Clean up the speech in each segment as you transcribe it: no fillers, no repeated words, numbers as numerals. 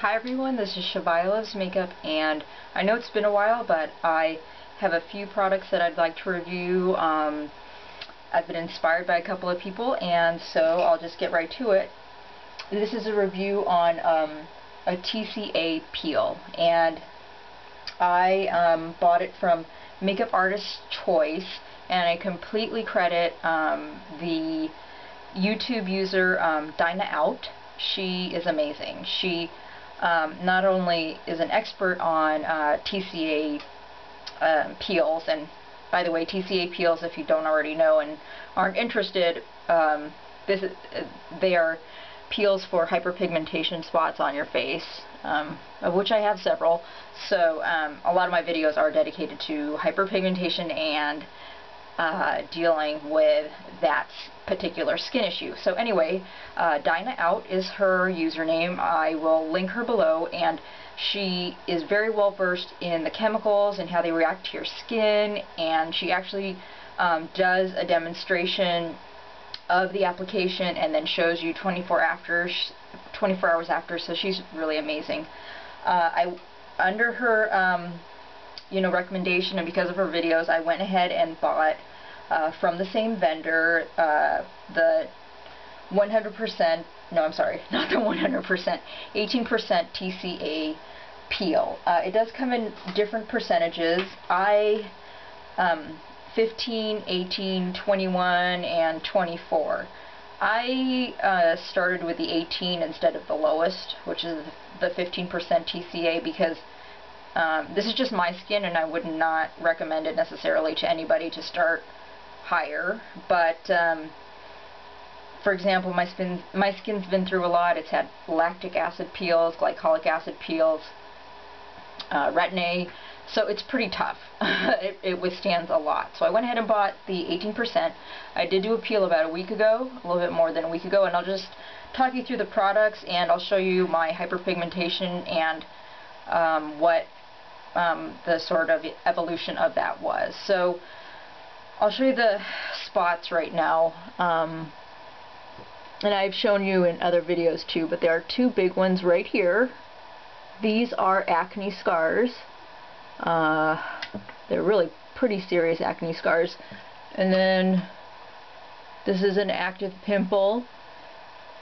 Hi everyone, this is Shavia Loves Makeup, and I know it's been a while, but I have a few products that I'd like to review. I've been inspired by a couple of people, and so I'll just get right to it. This is a review on a TCA peel, and I bought it from Makeup Artist's Choice, and I completely credit the YouTube user Dinah Out. She is amazing. She not only is an expert on TCA peels, and by the way, TCA peels, if you don't already know and aren't interested, they are peels for hyperpigmentation spots on your face, of which I have several. So a lot of my videos are dedicated to hyperpigmentation and dealing with that particular skin issue. So anyway, Dinah Out is her username. I will link her below, and she is very well versed in the chemicals and how they react to your skin, and she actually does a demonstration of the application and then shows you 24 hours after, so she's really amazing. Under her recommendation, and because of her videos, I went ahead and bought from the same vendor the 100%, no, I'm sorry, not the 100%, 18% TCA peel. It does come in different percentages. 15, 18, 21, and 24. I started with the 18 instead of the lowest, which is the 15% TCA, because this is just my skin, and I would not recommend it necessarily to anybody to start higher. But for example, my skin's been through a lot. It's had lactic acid peels, glycolic acid peels, retin-A, so it's pretty tough. It withstands a lot. So I went ahead and bought the 18%. I did do a peel about a week ago, a little bit more than a week ago, and I'll just talk you through the products, and I'll show you my hyperpigmentation and what the sort of evolution of that was. So I'll show you the spots right now, and I've shown you in other videos too, but there are two big ones right here. These are acne scars. They're really pretty serious acne scars. And then this is an active pimple,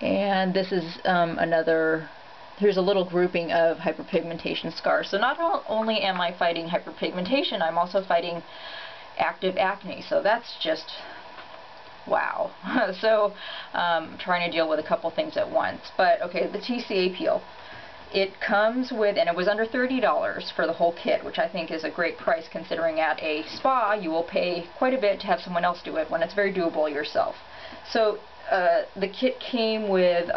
and this is here's a little grouping of hyperpigmentation scars. So not only am I fighting hyperpigmentation, I'm also fighting active acne. So that's just wow. So trying to deal with a couple things at once. But okay, the TCA peel. It comes with, and it was under $30 for the whole kit, which I think is a great price considering at a spa you will pay quite a bit to have someone else do it when it's very doable yourself. So the kit came with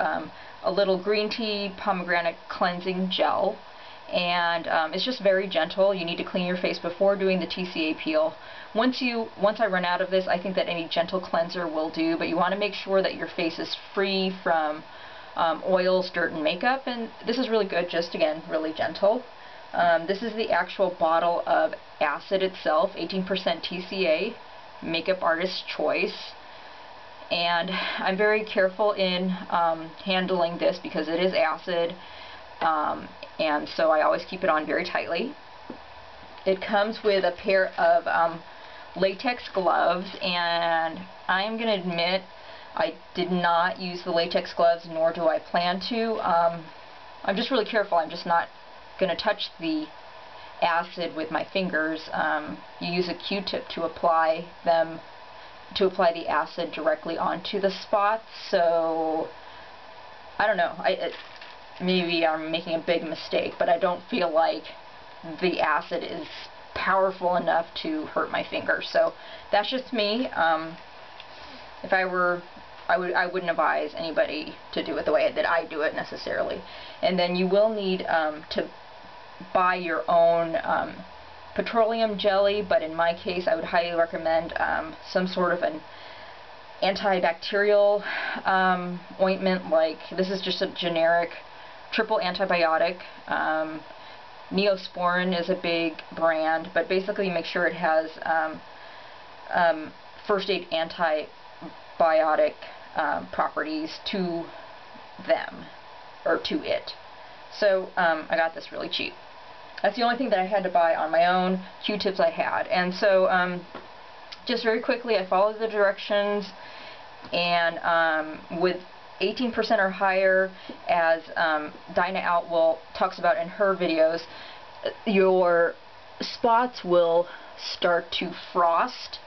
a little green tea pomegranate cleansing gel, and it's just very gentle. You need to clean your face before doing the TCA peel. Once I run out of this, I think that any gentle cleanser will do, but you want to make sure that your face is free from oils, dirt, and makeup, and this is really good, just again, really gentle. This is the actual bottle of acid itself, 18% TCA, Makeup Artist's Choice, and I'm very careful in handling this because it is acid, and so I always keep it on very tightly. It comes with a pair of latex gloves, and I'm going to admit I did not use the latex gloves, nor do I plan to. I'm just really careful. I'm just not going to touch the acid with my fingers. You use a Q-tip to apply the acid directly onto the spots. So I don't know. Maybe I'm making a big mistake, but I don't feel like the acid is powerful enough to hurt my fingers. So that's just me. If I were, I wouldn't advise anybody to do it the way that I do it necessarily. And then you will need to buy your own petroleum jelly, but in my case I would highly recommend some sort of an antibacterial ointment. Like, this is just a generic triple antibiotic. Neosporin is a big brand, but basically make sure it has first aid antibiotic properties to them, or to it. So I got this really cheap. That's the only thing that I had to buy on my own, Q-tips I had. And so just very quickly I followed the directions, and with 18% or higher, as Dinah Outwell talks about in her videos, your spots will start to frost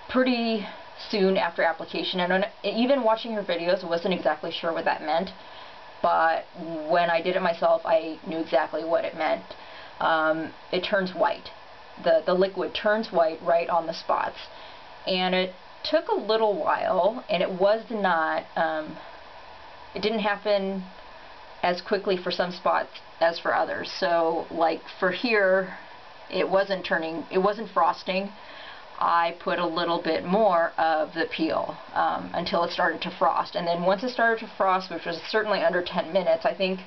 pretty soon after application. And even watching her videos, I wasn't exactly sure what that meant, but when I did it myself, I knew exactly what it meant. It turns white. The liquid turns white right on the spots, and it took a little while, and it was not it didn't happen as quickly for some spots as for others. So like for here, it wasn't frosting. I put a little bit more of the peel until it started to frost, and then once it started to frost, which was certainly under 10 minutes, I think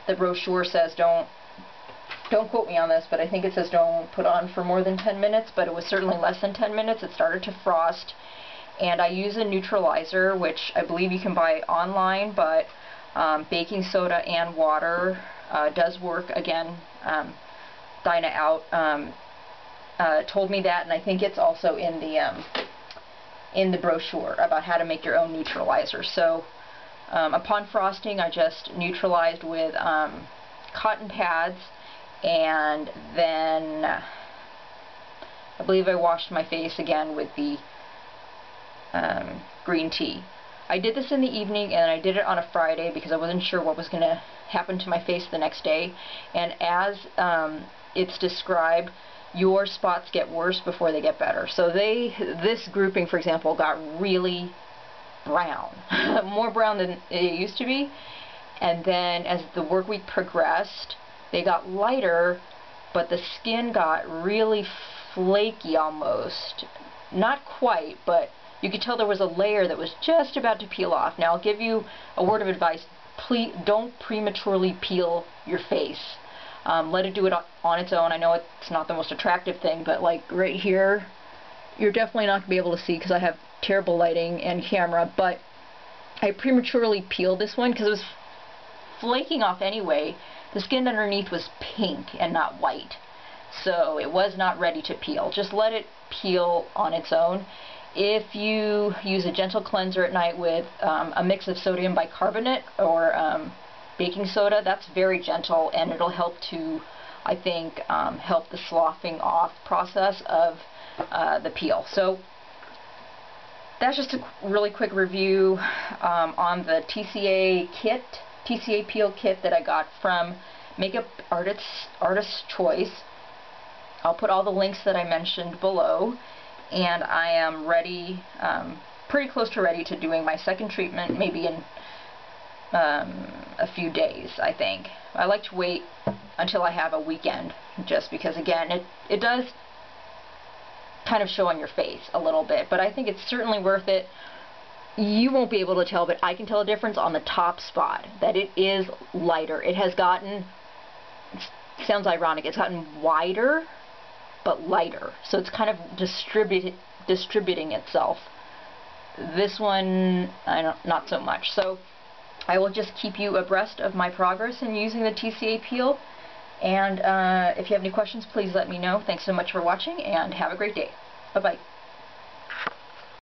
the brochure says, don't quote me on this, but I think it says don't put on for more than 10 minutes, but it was certainly less than 10 minutes. It started to frost, and I use a neutralizer, which I believe you can buy online, but baking soda and water does work. Again, Dinah Out told me that, and I think it's also in the brochure about how to make your own neutralizer. So upon frosting, I just neutralized with cotton pads, and then I believe I washed my face again with the green tea. I did this in the evening, and I did it on a Friday because I wasn't sure what was going to happen to my face the next day. And as it's described, your spots get worse before they get better. So this grouping, for example, got really brown, more brown than it used to be. And then as the work week progressed, they got lighter, but the skin got really flaky almost. Not quite, but you could tell there was a layer that was just about to peel off. Now, I'll give you a word of advice. Please don't prematurely peel your face. Let it do it on its own. I know it's not the most attractive thing, but like right here, you're definitely not going to be able to see because I have terrible lighting and camera, but I prematurely peeled this one because it was flaking off anyway. The skin underneath was pink and not white, so it was not ready to peel. Just let it peel on its own. If you use a gentle cleanser at night with a mix of sodium bicarbonate or baking soda, that's very gentle, and it'll help to, I think, help the sloughing off process of the peel. So that's just a really quick review on the TCA peel kit that I got from Makeup Artist's Choice. I'll put all the links that I mentioned below, and I am ready, pretty close to ready to doing my second treatment, maybe in a few days, I think. I like to wait until I have a weekend, just because, again, it does kind of show on your face a little bit, but I think it's certainly worth it. You won't be able to tell, but I can tell a difference on the top spot, that it is lighter. It has gotten, it sounds ironic, it's gotten wider, but lighter. So it's kind of distributing itself. This one, not so much. So I will just keep you abreast of my progress in using the TCA peel. And if you have any questions, please let me know. Thanks so much for watching, and have a great day. Bye-bye.